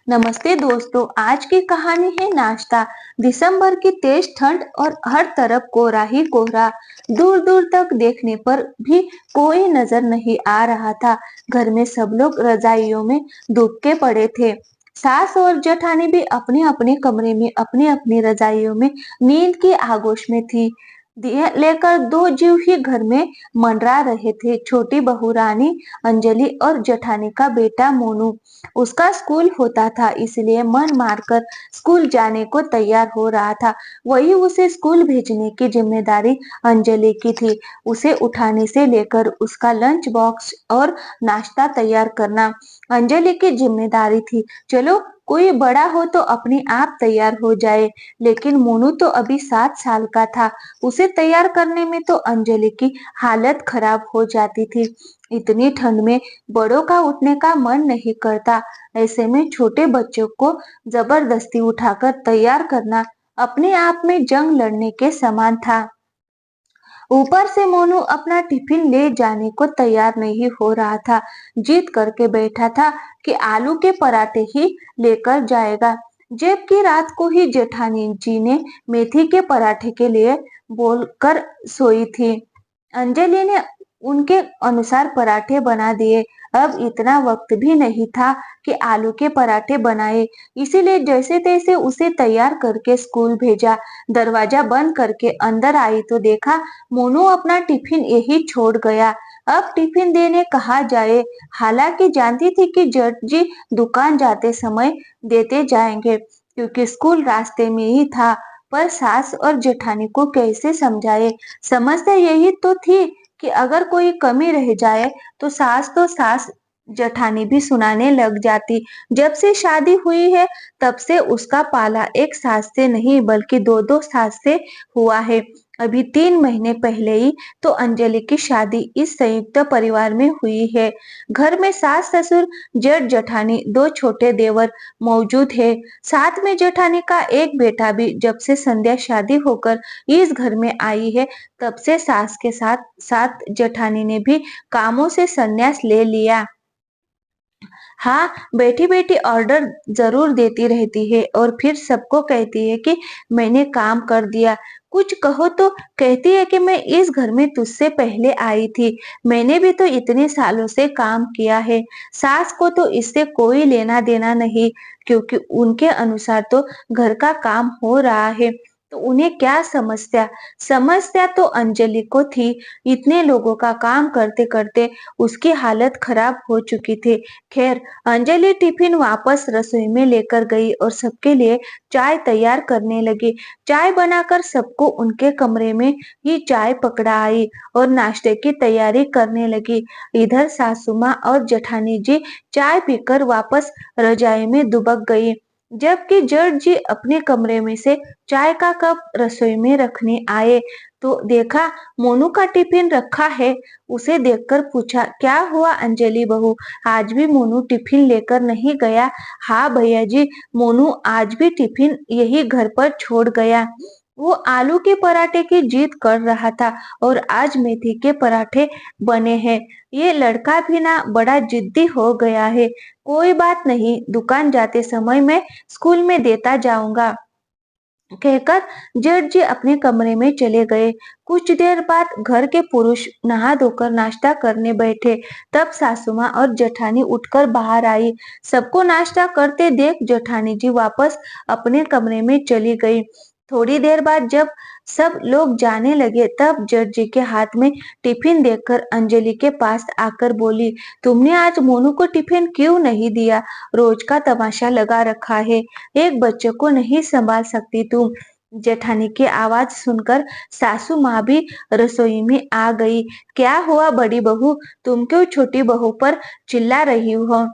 नमस्ते दोस्तों, आज की कहानी है नाश्ता। दिसंबर की तेज ठंड और हर तरफ कोहरा ही कोहरा। दूर दूर तक देखने पर भी कोई नजर नहीं आ रहा था। घर में सब लोग रजाइयों में दुबके पड़े थे। सास और जेठानी भी अपने अपने कमरे में अपनी अपनी रजाइयों में नींद की आगोश में थी। दिए लेकर दो जीव ही घर में मंडरा रहे थे, छोटी बहू रानी अंजलि और जेठानी का बेटा मोनू। उसका स्कूल होता था, इसलिए मन मारकर स्कूल जाने को तैयार हो रहा था। वही उसे स्कूल भेजने की जिम्मेदारी अंजलि की थी। उसे उठाने से लेकर उसका लंच बॉक्स और नाश्ता तैयार करना अंजलि की जिम्मेदारी थी। चलो, कोई बड़ा हो तो अपने आप तैयार हो जाए, लेकिन मोनू तो अभी 7 साल का था। उसे तैयार करने में तो अंजलि की हालत खराब हो जाती थी। इतनी ठंड में बड़ों का उठने का मन नहीं करता। ऐसे में छोटे बच्चों को जबरदस्ती उठाकर तैयार करना अपने आप में जंग लड़ने के समान था। ऊपर से मोनू अपना टिफिन ले जाने को तैयार नहीं हो रहा था। जिद करके बैठा था कि आलू के पराठे ही लेकर जाएगा, जबकि रात को ही जेठानी जी ने मेथी के पराठे के लिए बोलकर सोई थी। अंजलि ने उनके अनुसार पराठे बना दिए। अब इतना वक्त भी नहीं था कि आलू के पराठे बनाए, इसीलिए जैसे तैसे उसे तैयार करके स्कूल भेजा। दरवाजा बंद करके अंदर आई तो देखा मोनू अपना टिफिन यही छोड़ गया। अब टिफिन देने कहाँ जाए। हालांकि जानती थी कि जट जी दुकान जाते समय देते जाएंगे, क्योंकि स्कूल रास्ते में ही था। पर सास और जेठानी को कैसे समझाए। समस्या यही तो थी कि अगर कोई कमी रह जाए तो सास जेठानी भी सुनाने लग जाती। जब से शादी हुई है तब से उसका पाला एक सास से नहीं बल्कि दो दो सास से हुआ है। अभी 3 महीने पहले ही तो अंजलि की शादी इस संयुक्त परिवार में हुई है। घर में सास ससुर जेठ जेठानी दो छोटे देवर मौजूद है। साथ में जेठानी का एक बेटा भी। जब से संध्या शादी होकर इस घर में आई है तब से सास के साथ साथ जेठानी ने भी कामों से संन्यास ले लिया। हाँ, बैठी-बैठी ऑर्डर ज़रूर देती रहती है और फिर सबको कहती है कि मैंने काम कर दिया। कुछ कहो तो कहती है कि मैं इस घर में तुझसे पहले आई थी, मैंने भी तो इतने सालों से काम किया है। सास को तो इससे कोई लेना-देना नहीं, क्योंकि उनके अनुसार तो घर का काम हो रहा है, तो उन्हें क्या समस्या। समस्या तो अंजलि को थी। इतने लोगों का काम करते-करते उसकी हालत खराब हो चुकी थी। खैर, अंजलि टिफिन वापस रसोई में लेकर गई और सबके लिए चाय तैयार करने लगी। चाय बनाकर सबको उनके कमरे में ही चाय पकड़ा आई और नाश्ते की तैयारी करने लगी। इधर सासू माँ और जेठानी जी चाय पीकर वापस रजाई में दुबक गई, जबकि जट जी अपने कमरे में से चाय का कप रसोई में रखने आए तो देखा मोनू का टिफिन रखा है। उसे देखकर पूछा, क्या हुआ अंजलि बहू, आज भी मोनू टिफिन लेकर नहीं गया? हाँ भैया जी, मोनू आज भी टिफिन यही घर पर छोड़ गया। वो आलू के पराठे की जिद कर रहा था और आज मेथी के पराठे बने हैं। ये लड़का भी ना बड़ा जिद्दी हो गया है। कोई बात नहीं, दुकान जाते समय मैं स्कूल में देता जाऊंगा, कहकर जेठ जी अपने कमरे में चले गए। कुछ देर बाद घर के पुरुष नहा धोकर नाश्ता करने बैठे, तब सासू माँ और जेठानी उठकर बाहर आई। सबको नाश्ता करते देख जेठानी जी वापस अपने कमरे में चली गई। थोड़ी देर बाद जब सब लोग जाने लगे तब जेठ जी के हाथ में टिफिन देखकर अंजलि के पास आकर बोली, तुमने आज मोनू को टिफिन क्यों नहीं दिया? रोज का तमाशा लगा रखा है, एक बच्चे को नहीं संभाल सकती तुम? जेठानी की आवाज सुनकर सासू माँ भी रसोई में आ गई। क्या हुआ बड़ी बहू, तुम क्यों छोटी बहू पर चिल्ला रही हो?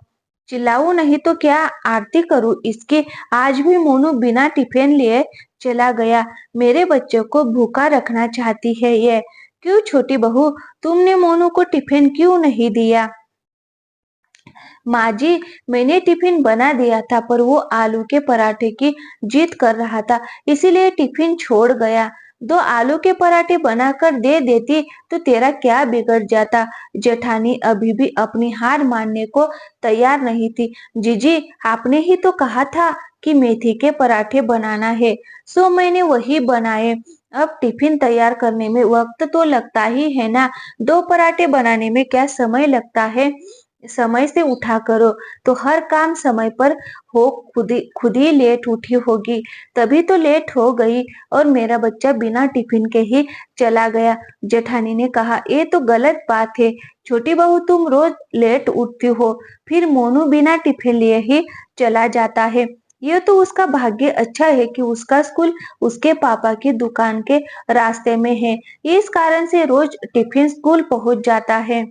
चिल्लाऊं नहीं तो क्या आरती करूं इसकी? आज भी मोनू बिना टिफिन लिए चला गया। मेरे बच्चे को भूखा रखना चाहती है ये। क्यों छोटी बहू, तुमने मोनू को टिफिन क्यों नहीं दिया? माँ जी, मैंने टिफिन बना दिया था पर वो आलू के पराठे की जिद कर रहा था, इसीलिए टिफिन छोड़ गया। दो आलू के पराठे बनाकर दे देती तो तेरा क्या बिगड़ जाता। जेठानी अभी भी अपनी हार मानने को तैयार नहीं थी। जीजी, आपने ही तो कहा था कि मेथी के पराठे बनाना है, सो मैंने वही बनाए। अब टिफिन तैयार करने में वक्त तो लगता ही है ना, दो पराठे बनाने में क्या समय लगता है। समय से उठा करो तो हर काम समय पर हो। खुद ही लेट उठी होगी, तभी तो लेट हो गई। और मेरा बच्चा बिना टिफिन के ही चला गया। जेठानी ने कहा, ये तो गलत बात है। छोटी बहू, तुम रोज लेट उठती हो, फिर मोनू बिना टिफिन लिए ही चला जाता है। ये तो उसका भाग्य अच्छा है कि उसका स्कूल उसके पापा की दुकान के रास्ते में है, इस कारण से रोज टिफिन स्कूल पहुंच जाता है।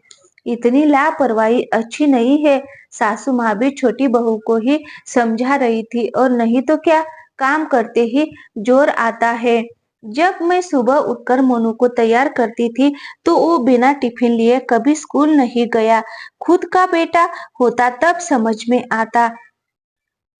इतनी लापरवाही अच्छी नहीं है। सासू माँ भी छोटी बहू को ही समझा रही थी, और नहीं तो क्या, काम करते ही जोर आता है। जब मैं सुबह उठकर मोनू को तैयार करती थी तो वो बिना टिफिन लिए कभी स्कूल नहीं गया। खुद का बेटा होता तब समझ में आता।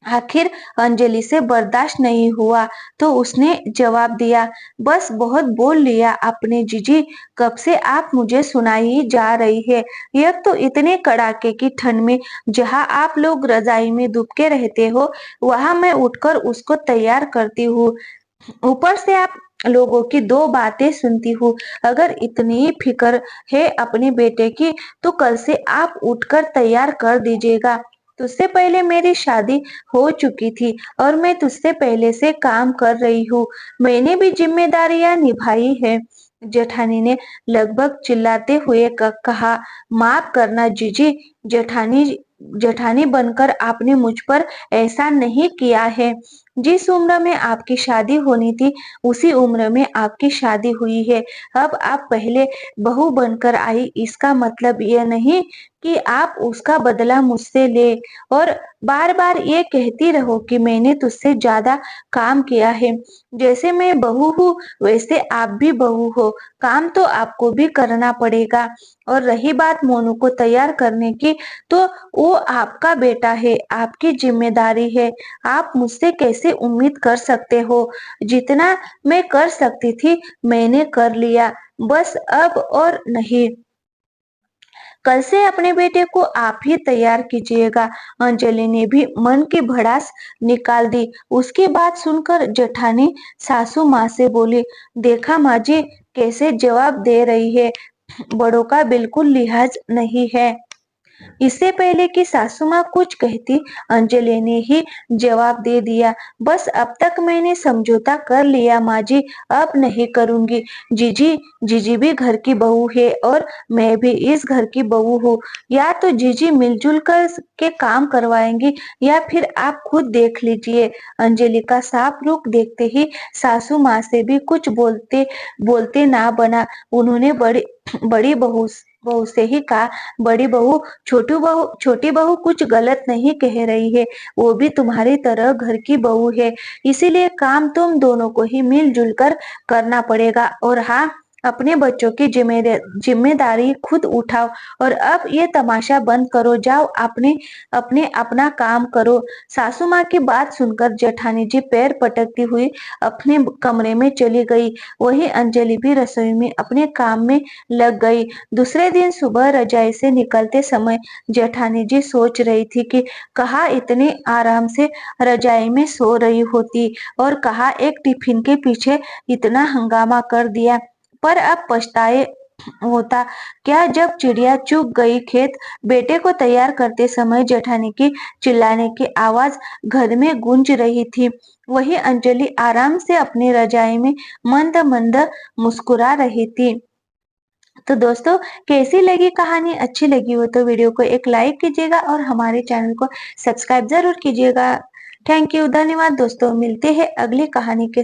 आखिर अंजलि से बर्दाश्त नहीं हुआ तो उसने जवाब दिया, बस बहुत बोल लिया आपने जीजी, कब से आप मुझे सुनाई जा रही है। यह तो इतने कड़ाके की ठंड में जहां आप लोग रजाई में दुबके रहते हो, वहां मैं उठकर उसको तैयार करती हूँ। ऊपर से आप लोगों की दो बातें सुनती हूँ। अगर इतनी फिक्र है अपने बेटे की तो कल से आप उठकर तैयार कर दीजिएगा। तुझसे पहले मेरी शादी हो चुकी थी और मैं तुझसे पहले से काम कर रही हूँ। मैंने भी जिम्मेदारियां निभाई है। जेठानी ने लगभग चिल्लाते हुए कहा, माफ करना जीजी, जेठानी जेठानी बनकर आपने मुझ पर ऐसा नहीं किया है। जिस उम्र में आपकी शादी होनी थी उसी उम्र में आपकी शादी हुई है। अब आप पहले बहू बनकर आई, इसका मतलब ये नहीं कि आप उसका बदला मुझसे ले और बार बार ये कहती रहो कि मैंने तुझसे ज्यादा काम किया है। जैसे मैं बहू हूँ वैसे आप भी बहू हो, काम तो आपको भी करना पड़ेगा। और रही बात मोनू को तैयार करने की, तो वो आपका बेटा है, आपकी जिम्मेदारी है। आप मुझसे कैसे उम्मीद कर सकते हो। जितना मैं कर सकती थी मैंने कर लिया, बस अब और नहीं। कल से अपने बेटे को आप ही तैयार कीजिएगा। अंजलि ने भी मन की भड़ास निकाल दी। उसकी बात सुनकर जेठानी सासू माँ से बोली, देखा माँ जी कैसे जवाब दे रही है, बड़ों का बिल्कुल लिहाज नहीं है। इससे पहले कि सासू माँ कुछ कहती, अंजलि ने ही जवाब दे दिया, बस अब तक मैंने समझौता कर लिया माँ जी, अब नहीं करूंगी। जीजी जीजी भी घर की बहू है और मैं भी इस घर की बहू हूँ। या तो जीजी मिलजुल कर के काम करवाएंगी या फिर आप खुद देख लीजिए। अंजलि का साफ रुख देखते ही सासू माँ से भी कुछ बोलते बोलते ना बना। उन्होंने बड़ी बड़ी बहू बहू से ही कहा, बड़ी बहू, छोटी बहू कुछ गलत नहीं कह रही है, वो भी तुम्हारी तरह घर की बहू है, इसीलिए काम तुम दोनों को ही मिलजुल कर करना पड़ेगा। और हाँ, अपने बच्चों की जिम्मेदारी खुद उठाओ। और अब ये तमाशा बंद करो, जाओ अपने अपने अपना काम करो। सासू माँ की बात सुनकर जेठानी जी पैर पटकती हुई अपने कमरे में चली गई। वही अंजलि भी रसोई में अपने काम में लग गई। दूसरे दिन सुबह रजाई से निकलते समय जेठानी जी सोच रही थी कि कहा इतने आराम से रजाई में सो रही होती और कहा एक टिफिन के पीछे इतना हंगामा कर दिया, पर अब पछताए होता क्या जब चिड़िया चुग गई खेत। बेटे को तैयार करते समय जेठानी की चिल्लाने की आवाज घर में गूंज रही थी। वही अंजलि आराम से अपनी रजाई में मंद मंद मुस्कुरा रही थी। तो दोस्तों, कैसी लगी कहानी, अच्छी लगी हो तो वीडियो को एक लाइक कीजिएगा और हमारे चैनल को सब्सक्राइब जरूर कीजिएगा। थैंक यू, धन्यवाद दोस्तों, मिलते हैं अगली कहानी के